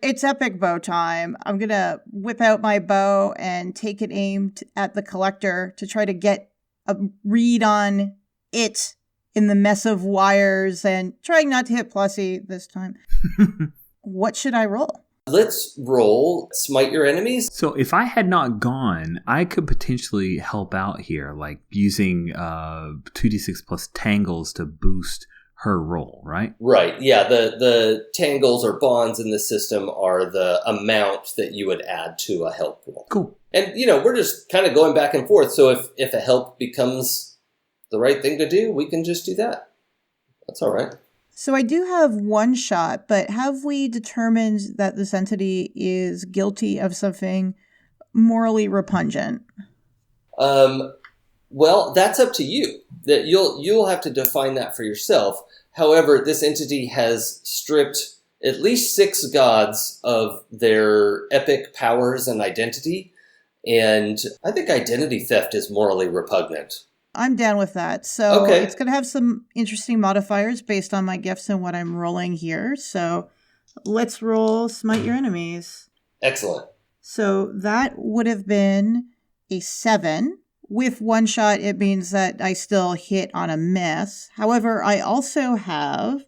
It's epic bow time. I'm going to whip out my bow and take it aimed at the collector to try to get a read on it in the mess of wires and trying not to hit Plussy this time. What should I roll? Let's roll Smite Your Enemies. So if I had not gone, I could potentially help out here, like using 2d6 plus tangles to boost her roll, right? Right, yeah. The tangles or bonds in the system are the amount that you would add to a help roll. Cool. And, we're just kind of going back and forth, so if a help becomes the right thing to do, we can just do that. That's all right. So I do have one shot, but have we determined that this entity is guilty of something morally repugnant? Well, that's up to you. That you'll have to define that for yourself. However, this entity has stripped at least 6 gods of their epic powers and identity, and I think identity theft is morally repugnant. I'm down with that. So okay. It's going to have some interesting modifiers based on my gifts and what I'm rolling here. So let's roll Smite Your Enemies. Excellent. So that would have been a 7. With one shot, it means that I still hit on a miss. However, I also have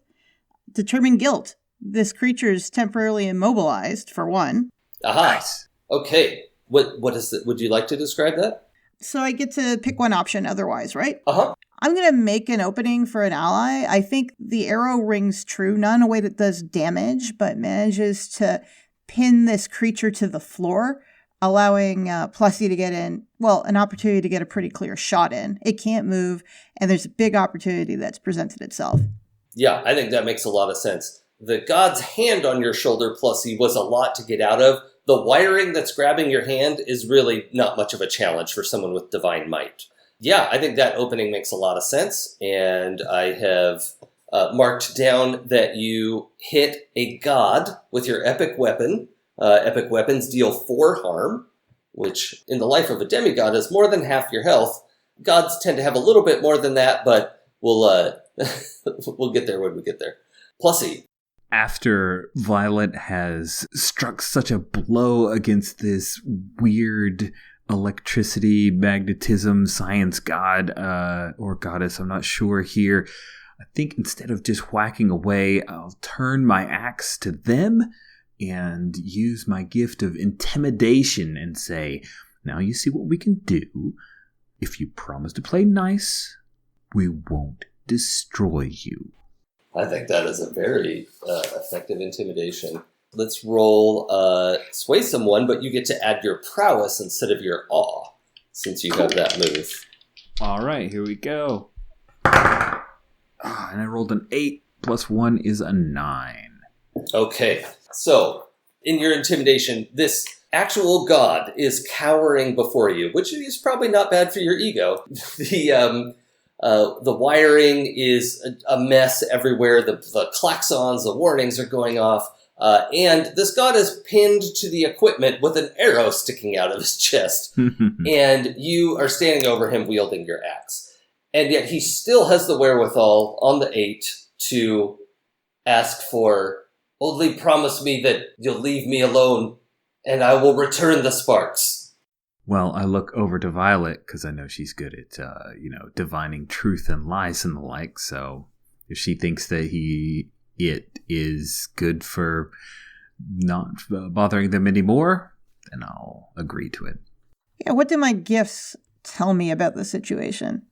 Determined Guilt. This creature is temporarily immobilized, for one. Aha. Nice. Okay. What is it? Would you like to describe that? So I get to pick one option otherwise, right? Uh-huh. I'm going to make an opening for an ally. I think the arrow rings true, not in a way that does damage, but manages to pin this creature to the floor, allowing Plussy to get in, an opportunity to get a pretty clear shot in. It can't move, and there's a big opportunity that's presented itself. Yeah, I think that makes a lot of sense. The god's hand on your shoulder, Plussy, was a lot to get out of. The wiring that's grabbing your hand is really not much of a challenge for someone with divine might. Yeah, I think that opening makes a lot of sense, and I have marked down that you hit a god with your epic weapon. Epic weapons deal 4 harm, which in the life of a demigod is more than half your health. Gods tend to have a little bit more than that, but we'll get there when we get there. Plussy. After Violet has struck such a blow against this weird electricity, magnetism, science god or goddess, I'm not sure here, I think instead of just whacking away, I'll turn my axe to them and use my gift of intimidation and say, now you see what we can do. If you promise to play nice, we won't destroy you. I think that is a very effective intimidation. Let's roll sway someone, but you get to add your prowess instead of your awe, since you have that move. All right, here we go. And I rolled an 8 plus 1 is a 9. Okay, so in your intimidation, this actual god is cowering before you, which is probably not bad for your ego. The wiring is a mess everywhere. The klaxons, the warnings are going off. And this god is pinned to the equipment with an arrow sticking out of his chest. And you are standing over him wielding your axe. And yet he still has the wherewithal on the 8 to ask for, only promise me that you'll leave me alone and I will return the sparks. Well, I look over to Violet because I know she's good at, divining truth and lies and the like. So if she thinks that it is good for not bothering them anymore, then I'll agree to it. Yeah, what do my gifts tell me about the situation?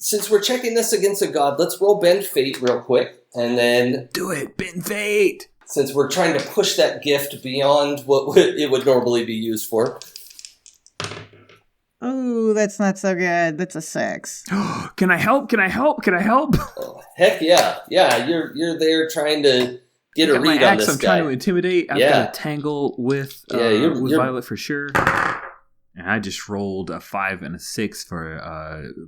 Since we're checking this against a god, let's roll Bend Fate real quick, and then... Do it, Bend Fate! Since we're trying to push that gift beyond what it would normally be used for. Oh, Ooh, that's not so good. That's a 6. Can I help? Oh, heck yeah. Yeah, you're there trying to get a read on this I'm guy. trying to intimidate. I've got to tangle with you're Violet for sure. And I just rolled a 5 and a 6 for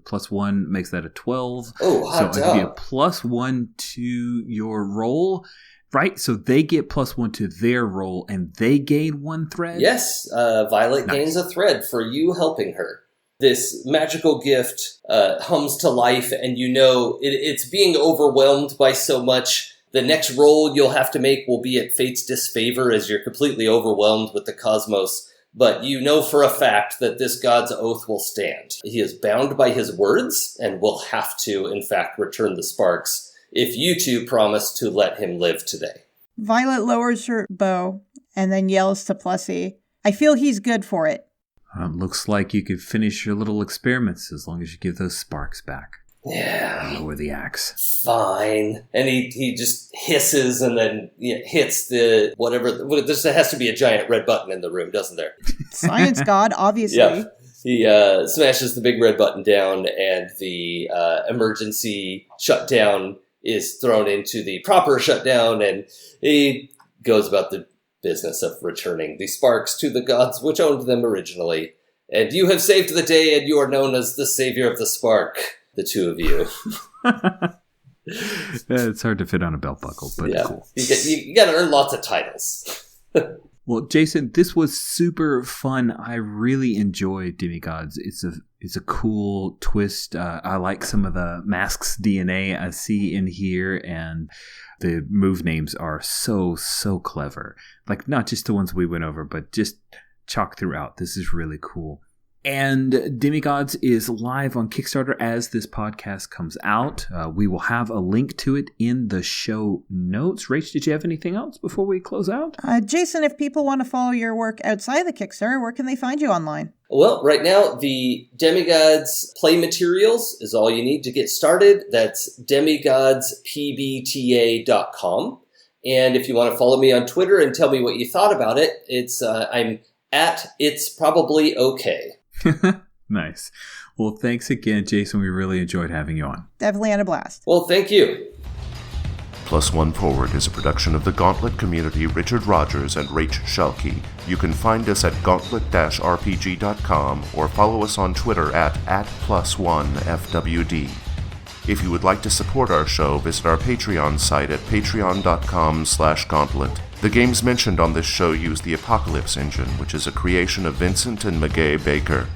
+1, makes that a 12. Oh, hot so I give you a +1 to your roll, right? So they get +1 to their roll, and they gain 1 thread? Yes, Violet Nice. gains a thread for you helping her. This magical gift hums to life, and you know it's being overwhelmed by so much. The next roll you'll have to make will be at fate's disfavor as you're completely overwhelmed with the cosmos. But you know for a fact that this god's oath will stand. He is bound by his words and will have to, in fact, return the sparks if you two promise to let him live today. Violet lowers her bow and then yells to Plessy, I feel he's good for it. Looks like you could finish your little experiments as long as you give those sparks back. Yeah. Lower the axe. Fine. And he just hisses and then hits the whatever. There has to be a giant red button in the room, doesn't there? Science god, obviously. Yeah. He smashes the big red button down, and the emergency shutdown is thrown into the proper shutdown, and he goes about the business of returning the sparks to the gods which owned them originally. And you have saved the day, and you are known as the savior of the spark. The two of you. It's hard to fit on a belt buckle, but yeah. cool. You got to earn lots of titles. Well, Jason, this was super fun. I really enjoyed Demigods. It's a cool twist. I like some of the masks DNA I see in here, and the move names are so clever. Like, not just the ones we went over, but just chalk throughout. This is really cool. And Demigods is live on Kickstarter as this podcast comes out. We will have a link to it in the show notes. Rach, did you have anything else before we close out? Jason, if people want to follow your work outside the Kickstarter, where can they find you online? Well, right now, the Demigods play materials is all you need to get started. That's demigodspbta.com. And if you want to follow me on Twitter and tell me what you thought about it, I'm at It's Probably Okay. Nice. Well, thanks again, Jason. We really enjoyed having you on. Definitely had a blast. Well, thank you. Plus One Forward is a production of the Gauntlet community, Richard Rogers and Rach Shelkey. You can find us at gauntlet-rpg.com or follow us on Twitter at +1FWD. If you would like to support our show, visit our Patreon site at patreon.com/gauntlet. The games mentioned on this show use the Apocalypse engine, which is a creation of Vincent and Magay Baker.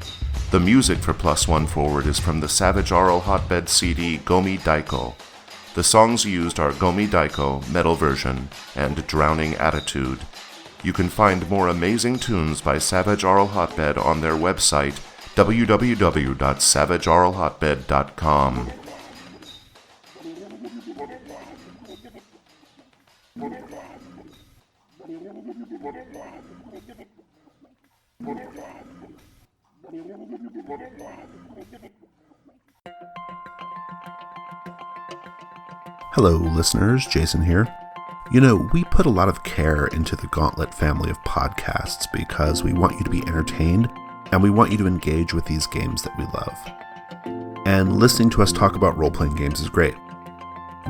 The music for Plus One Forward is from the Savage Aural Hotbed CD Gomi Daiko. The songs used are Gomi Daiko, Metal Version, and Drowning Attitude. You can find more amazing tunes by Savage Aural Hotbed on their website, www.savageauralhotbed.com. Hello, listeners. Jason here. You know, we put a lot of care into the Gauntlet family of podcasts because we want you to be entertained and we want you to engage with these games that we love. And listening to us talk about role-playing games is great.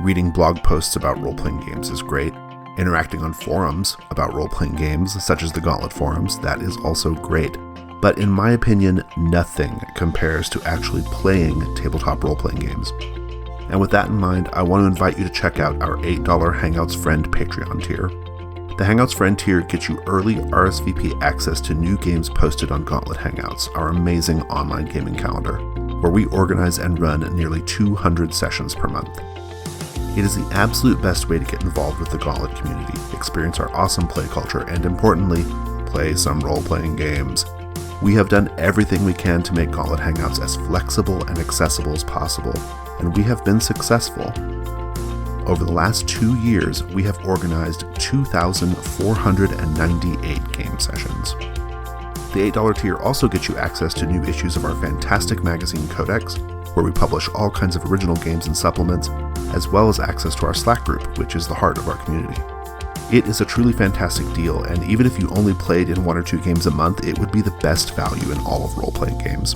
Reading blog posts about role-playing games is great. Interacting on forums about role-playing games, such as the Gauntlet forums, that is also great. But in my opinion, nothing compares to actually playing tabletop role-playing games. And with that in mind, I want to invite you to check out our $8 Hangouts Friend Patreon tier. The Hangouts Friend tier gets you early RSVP access to new games posted on Gauntlet Hangouts, our amazing online gaming calendar, where we organize and run nearly 200 sessions per month. It is the absolute best way to get involved with the Gauntlet community, experience our awesome play culture, and importantly, play some role-playing games. We have done everything we can to make Gauntlet Hangouts as flexible and accessible as possible, and we have been successful. Over the last 2 years, we have organized 2,498 game sessions. The $8 tier also gets you access to new issues of our fantastic magazine Codex, where we publish all kinds of original games and supplements, as well as access to our Slack group, which is the heart of our community. It is a truly fantastic deal, and even if you only played in 1 or 2 games a month, it would be the best value in all of role-playing games.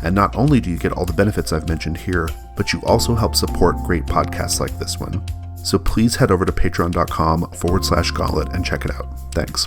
And not only do you get all the benefits I've mentioned here, but you also help support great podcasts like this one. So please head over to patreon.com/gauntlet and check it out. Thanks.